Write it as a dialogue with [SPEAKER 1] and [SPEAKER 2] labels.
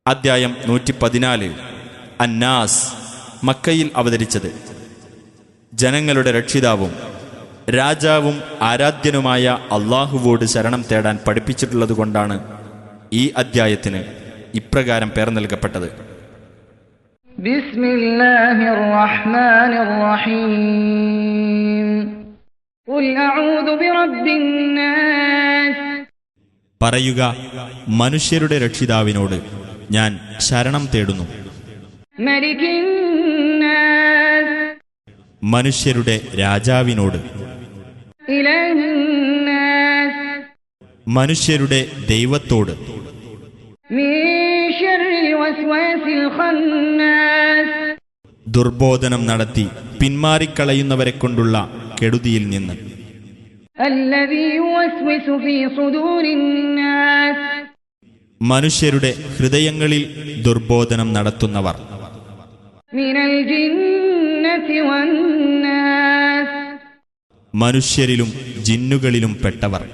[SPEAKER 1] അദ്ധ്യായം 114. അന്നാസ്. മക്കയിൽ അവതരിച്ചത്. ജനങ്ങളുടെ രക്ഷിതാവും രാജാവും ആരാധ്യനുമായ അള്ളാഹുവോട് ശരണം തേടാൻ പഠിപ്പിച്ചിട്ടുള്ളതുകൊണ്ടാണ് ഈ അദ്ധ്യായത്തിന് ഇപ്രകാരം പേർ നൽകപ്പെട്ടത്.
[SPEAKER 2] ബിസ്മില്ലാഹിർ റഹ്മാനിർ റഹീം. ഖുൽ അഊദു ബിറബ്ബിൻ നാസ്.
[SPEAKER 1] പറയുക, മനുഷ്യരുടെ രക്ഷിതാവിനോട് ഞാൻ ശരണം തേടുന്നു.
[SPEAKER 2] മലികിൻ നാസ്.
[SPEAKER 1] മനുഷ്യരുടെ രാജാവിനോട്.
[SPEAKER 2] ഇലാഹിൻ നാസ്.
[SPEAKER 1] മനുഷ്യരുടെ ദൈവത്തോട്.
[SPEAKER 2] മിൻ ശർരിൽ വസ്വാസിൽ ഖന്നാസ്.
[SPEAKER 1] ദുർബോധനം നടത്തി പിന്മാറിക്കളയുന്നവരെ കൊണ്ടുള്ള കെടുതിയിൽ നിന്ന്.
[SPEAKER 2] അല്ലദീ യുവസ്വിസു ഫീ സുദൂരിൻ നാസ്.
[SPEAKER 1] മനുഷ്യരുടെ ഹൃദയങ്ങളിൽ ദുർബോധനം നടത്തുന്നവർ.
[SPEAKER 2] മിനൽ ജിന്നതി വന്നാസ്.
[SPEAKER 1] മനുഷ്യരിലും ജിന്നുകളിലും പെട്ടവർ.